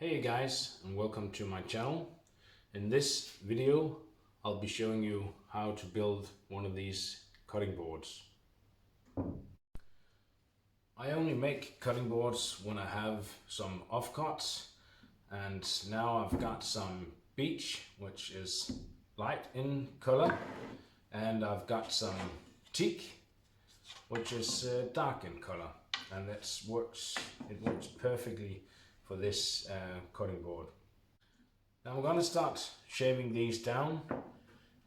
Hey guys, and welcome to my channel. In this video I'll be showing you how to build one of these cutting boards. I only make cutting boards when I have some offcuts, and now I've got some beech, which is light in color, and I've got some teak, which is dark in color, and it works perfectly for this cutting board. Now I'm going to start shaving these down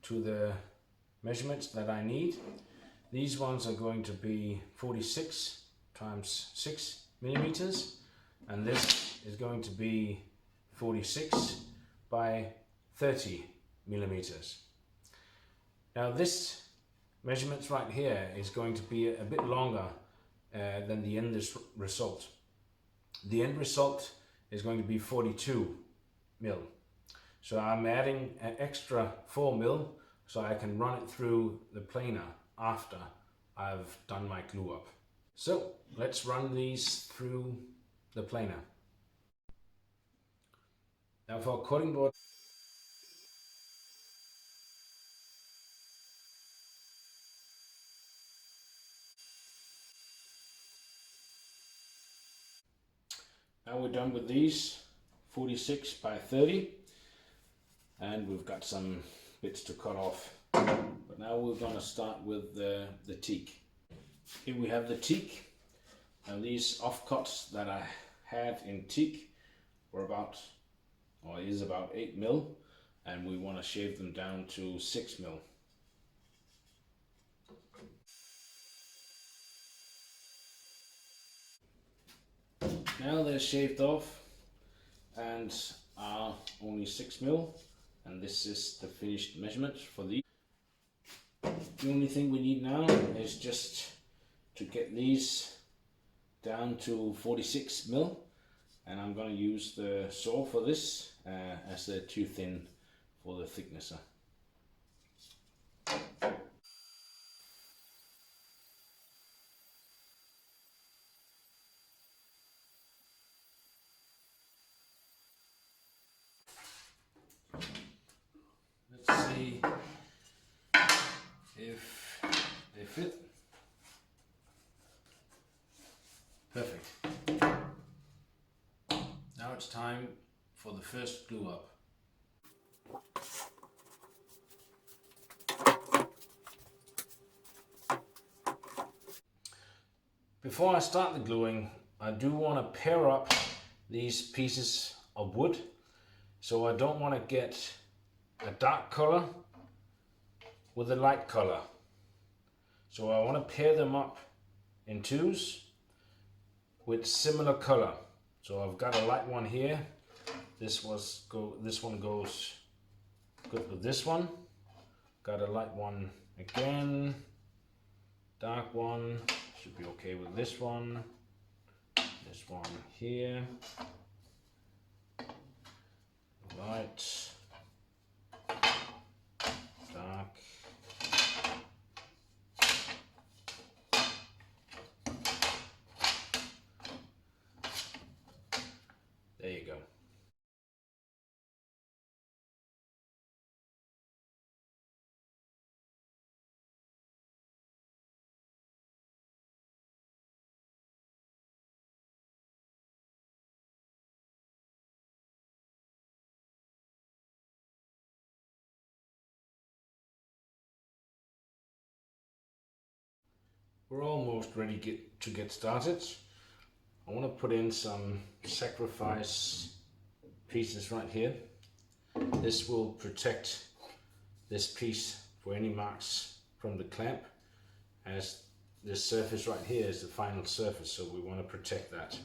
to the measurements that I need. These ones are going to be 46 times 6 millimeters, and this is going to be 46 by 30 millimeters. Now this measurements right here is going to be a bit longer than the end result. The end result is going to be 42 mil. So I'm adding an extra 4 mil so I can run it through the planer after I've done my glue up. So let's run these through the planer. Now for a cutting board, now we're done with these 46 by 30, and we've got some bits to cut off. But now we're going to start with the teak. Here we have the teak. Now these offcuts that I had in teak were is about 8 mil, and we want to shave them down to 6 mil. Now they're shaved off and are only 6 mil, and this is the finished measurement for these. The only thing we need now is just to get these down to 46 mil, and I'm going to use the saw for this as they're too thin for the thicknesser. Let's see if they fit. Perfect. Now it's time for the first glue up. Before I start the gluing, I do want to pair up these pieces of wood, so I don't want to get a dark color with a light color. So I want to pair them up in twos with similar color. So I've got a light one here. This one goes good with this one. Got a light one again. Dark one should be okay with this one. This one here. Light. Dark. There you go. We're almost ready to get started. I want to put in some sacrifice pieces right here. This will protect this piece for any marks from the clamp, as this surface right here is the final surface, so we want to protect that.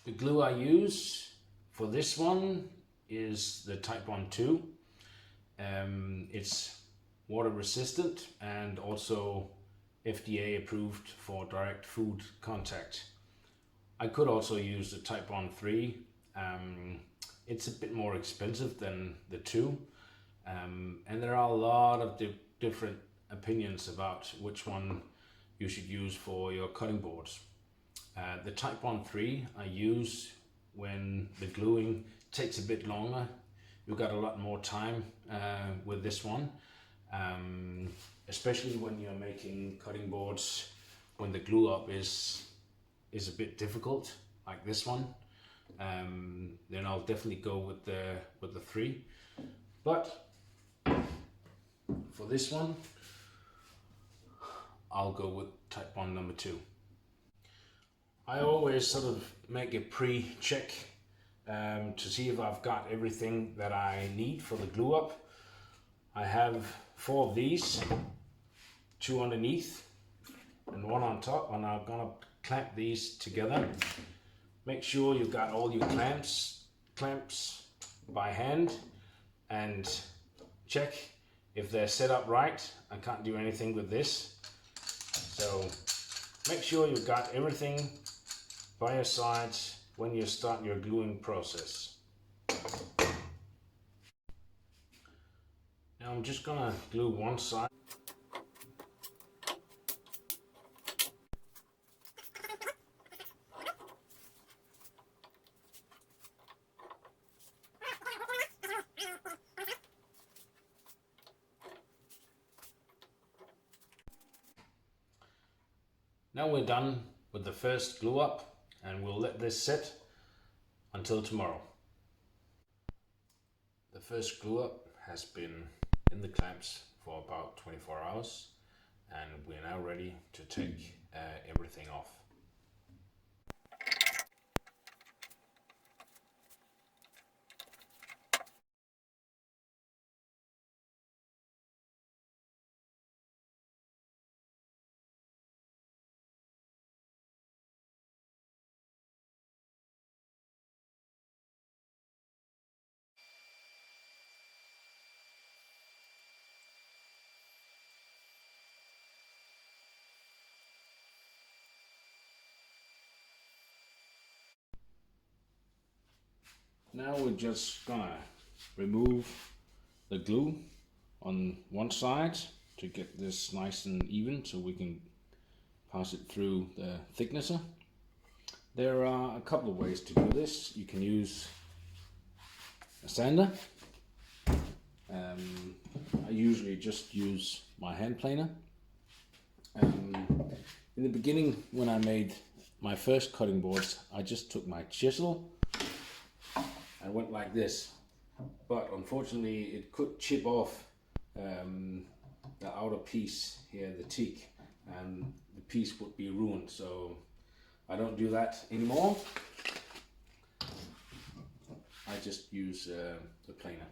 The glue I use for this one is the Type 1-2. It's water resistant and also FDA approved for direct food contact. I could also use the Type 1-3. It's a bit more expensive than the 2, and there are a lot of different opinions about which one you should use for your cutting boards. The Type 1-3 I use when the gluing takes a bit longer. You've got a lot more time with this one, especially when you're making cutting boards when the glue up is a bit difficult, like this one. Then I'll definitely go with the 3. But for this one, I'll go with Type 1 number 2. I always sort of make a pre-check to see if I've got everything that I need for the glue up. I have 4 of these, 2 underneath and 1 on top, and I'm gonna clamp these together. Make sure you've got all your clamps by hand, and check if they're set up right. I can't do anything with this, so make sure you've got everything by your sides when you start your gluing process. Now I'm just gonna glue one side. Now we're done with the first glue up, and we'll let this sit until tomorrow. The first glue up has been in the clamps for about 24 hours, and we're now ready to take everything off. Now we're just gonna remove the glue on one side to get this nice and even so we can pass it through the thicknesser. There are a couple of ways to do this. You can use a sander. I usually just use my hand planer. In the beginning, when I made my first cutting boards, I just took my chisel and went like this, but unfortunately it could chip off the outer piece here, the teak, and the piece would be ruined, so I don't do that anymore. I just use the planer.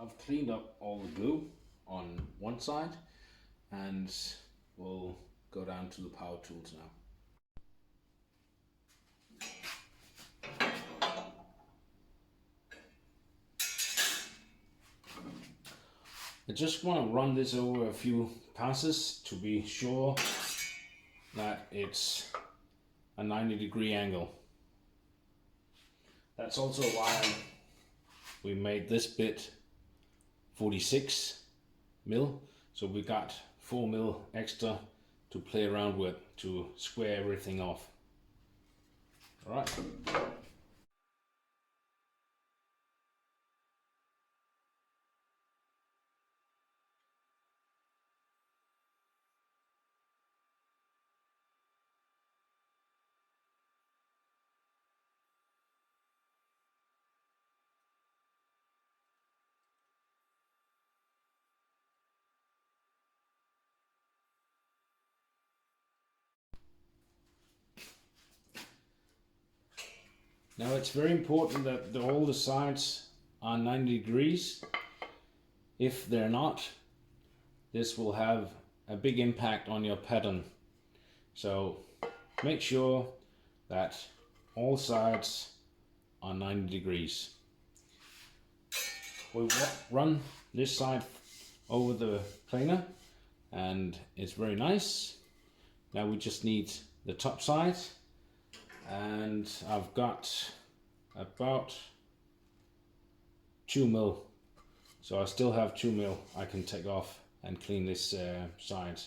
I've cleaned up all the glue on one side, and we'll go down to the power tools now. I just want to run this over a few passes to be sure that it's a 90-degree angle. That's also why we made this bit 46 mil, so we got 4 mil extra to play around with to square everything off. All right. Now it's very important that all the sides are 90 degrees. If they're not, this will have a big impact on your pattern. So make sure that all sides are 90 degrees. We run this side over the planer and it's very nice. Now we just need the top side, and I've got about 2 mil So I still have 2 mil I can take off and clean this side,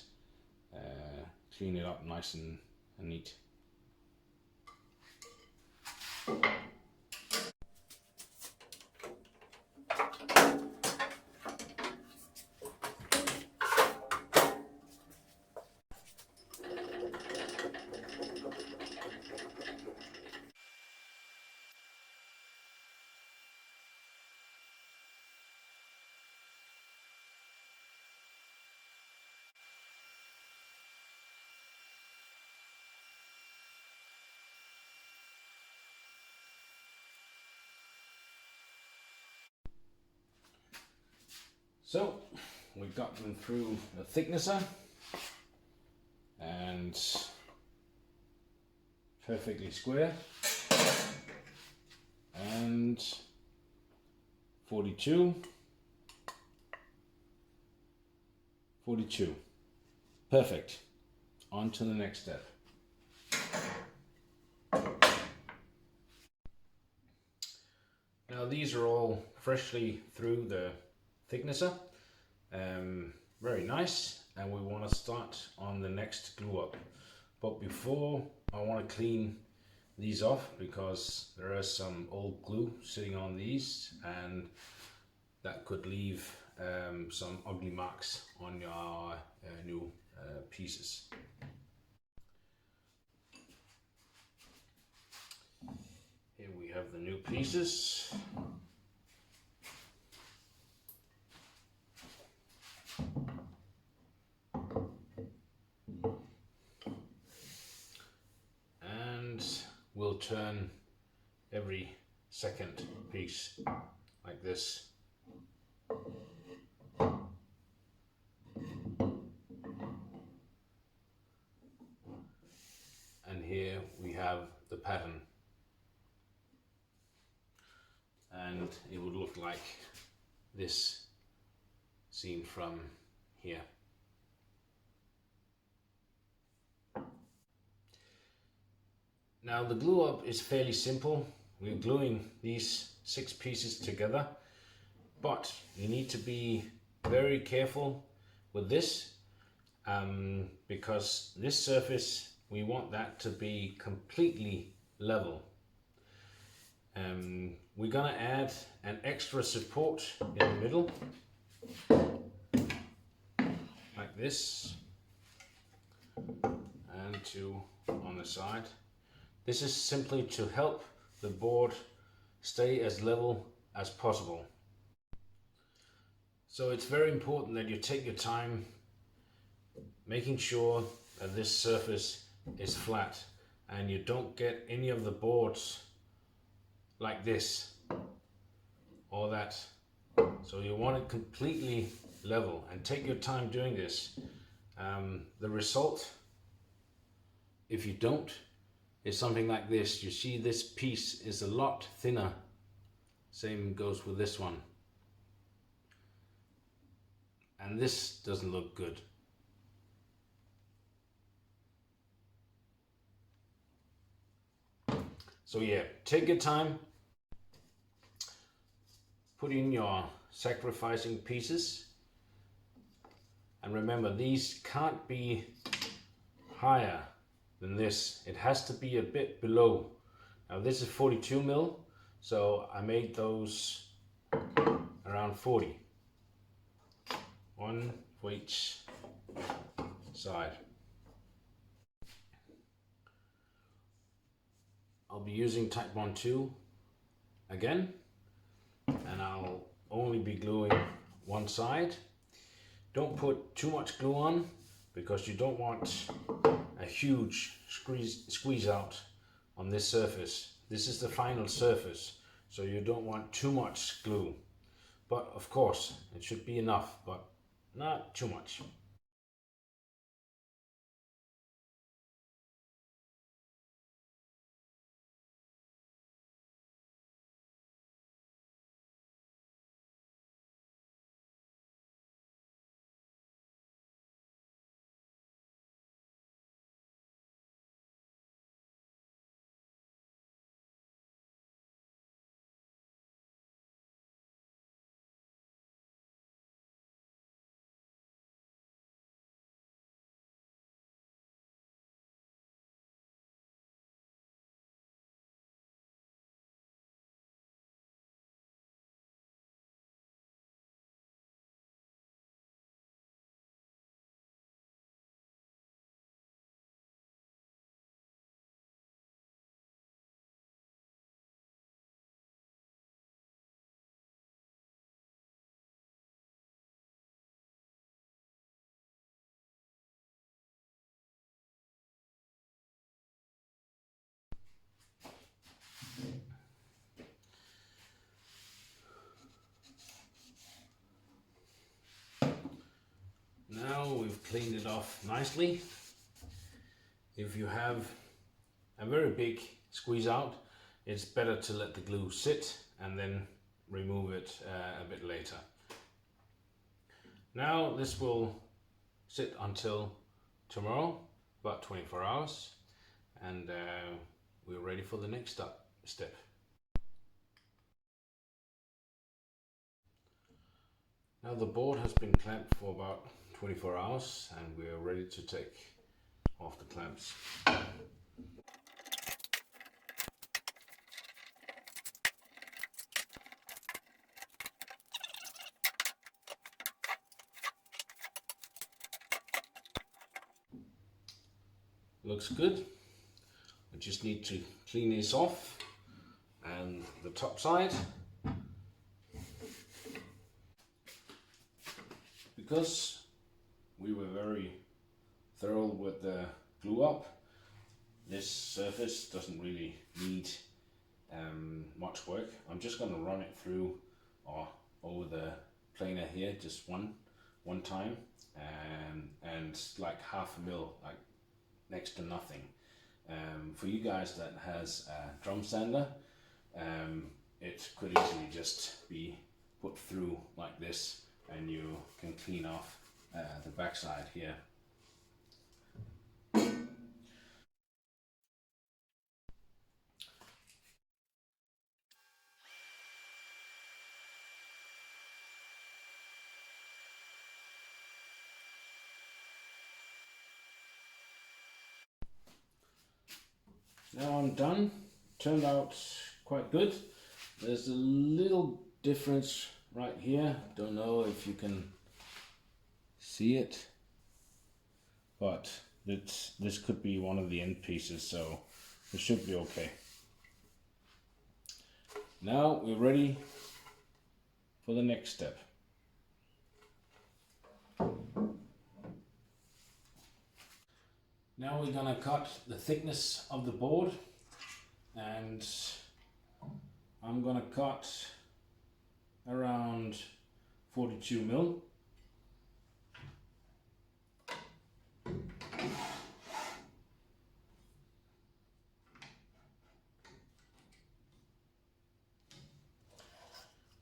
clean it up nice and neat. So we've got them through the thicknesser and perfectly square, and 42, 42. Perfect. On to the next step. Now these are all freshly through the thicknesser. Very nice, and we want to start on the next glue up. But before, I want to clean these off because there is some old glue sitting on these, and that could leave some ugly marks on your new pieces. Here we have the new pieces. And we'll turn every second piece like this. And here we have the pattern. And it would look like this seen from here. Now the glue up is fairly simple. We're gluing these 6 pieces together, but you need to be very careful with this because this surface, we want that to be completely level. We're gonna add an extra support in the middle, like this, and 2 on the side. This is simply to help the board stay as level as possible. So it's very important that you take your time making sure that this surface is flat and you don't get any of the boards like this or that. So you want it completely level, and take your time doing this. The result, if you don't, is something like this. You see this piece is a lot thinner. Same goes with this one. And this doesn't look good. So yeah, take your time. Put in your sacrificing pieces. And remember, these can't be higher than this. It has to be a bit below. Now this is 42 mil, so I made those around 40. One for each side. I'll be using type 1-2 again, and I'll only be gluing one side. Don't put too much glue on because you don't want a huge squeeze out on this surface. This is the final surface, so you don't want too much glue. But of course, it should be enough, but not too much. cleaned it off nicely. If you have a very big squeeze out, it's better to let the glue sit and then remove it a bit later. Now this will sit until tomorrow, about 24 hours, and we're ready for the next step. Now the board has been clamped for about 24 hours and we're ready to take off the clamps. Looks good. I just need to clean this off and the top side. Because we were very thorough with the glue up, this surface doesn't really need much work. I'm just going to run it through or over the planer here just one time, and like half a mil, like next to nothing. For you guys that has a drum sander, it could easily just be put through like this and you can clean off the backside here. Now I'm done. Turned out quite good. There's a little difference right here. Don't know if you can see it, but this could be one of the end pieces, so it should be okay. Now we're ready for the next step. Now we're gonna cut the thickness of the board, and I'm gonna cut around 42 mil.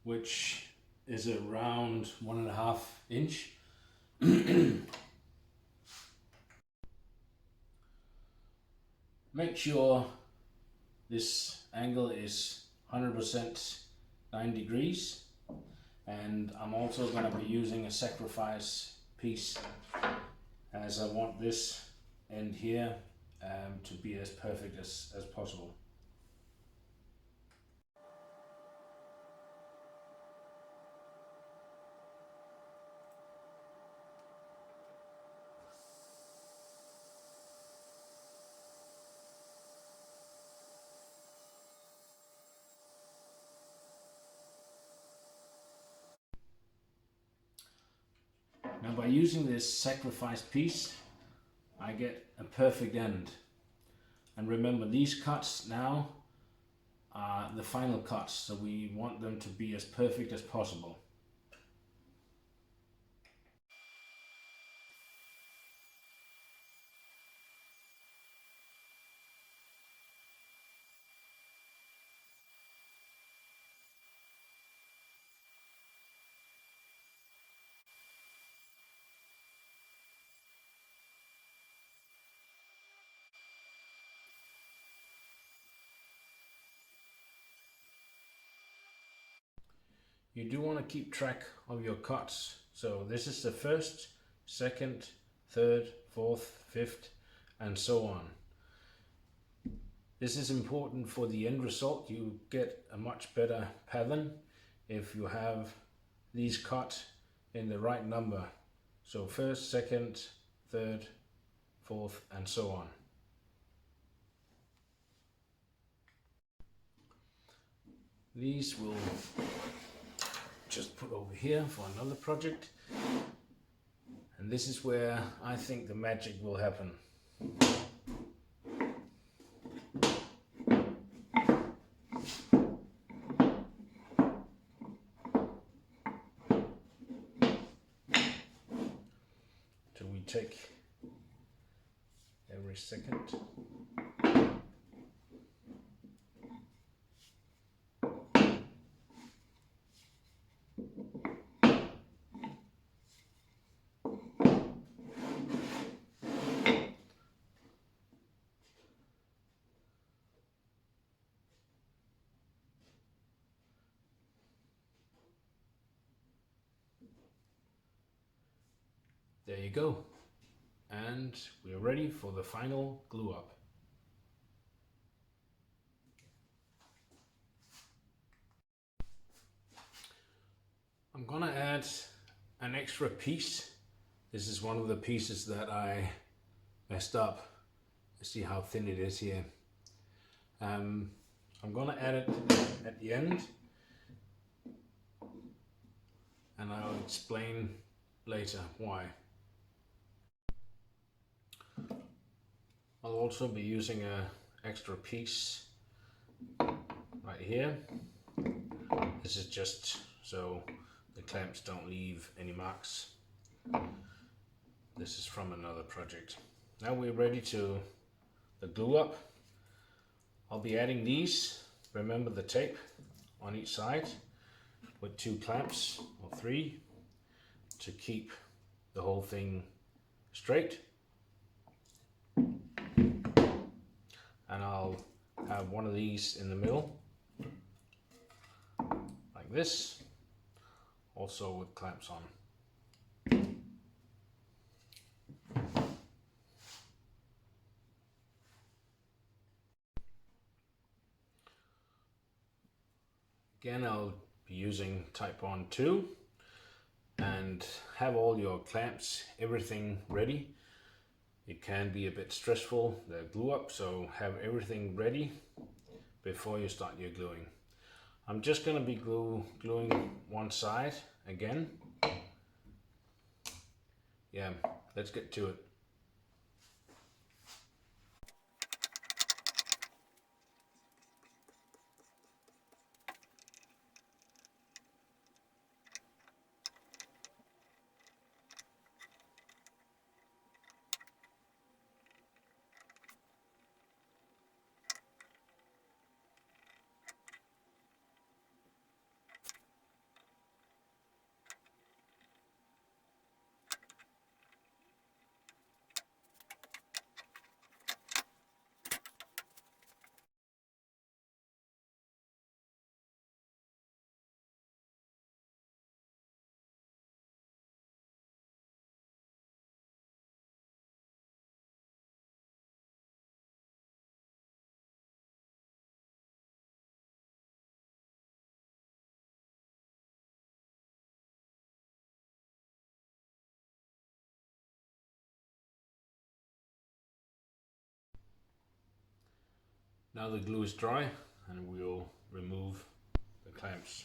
Which is around 1.5 inch. Make sure this angle is 100% 9 degrees, and I'm also going to be using a sacrifice piece, as I want this end here to be as perfect as possible. Now by using this sacrifice piece, I get a perfect end. And remember, these cuts now are the final cuts, so we want them to be as perfect as possible. You do want to keep track of your cuts. So this is the first, second, third, fourth, fifth, and so on. This is important for the end result. You get a much better pattern if you have these cut in the right number. So first, second, third, fourth, and so on. These will just put over here for another project, and this is where I think the magic will happen. So we take every second. There you go. And we're ready for the final glue up. I'm gonna add an extra piece. This is one of the pieces that I messed up. See how thin it is here. I'm gonna add it at the end, and I'll explain later why. I'll also be using an extra piece right here. This is just so the clamps don't leave any marks. This is from another project. Now we're ready to the glue up. I'll be adding these. Remember the tape on each side with 2 clamps or 3 to keep the whole thing straight. And I'll have one of these in the middle like this, also with clamps on. Again, I'll be using type on 2 and have all your clamps, everything ready. It can be a bit stressful, the glue up, so have everything ready before you start your gluing. I'm just going to be gluing one side again. Yeah, let's get to it. Now the glue is dry and we'll remove the clamps.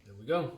There we go.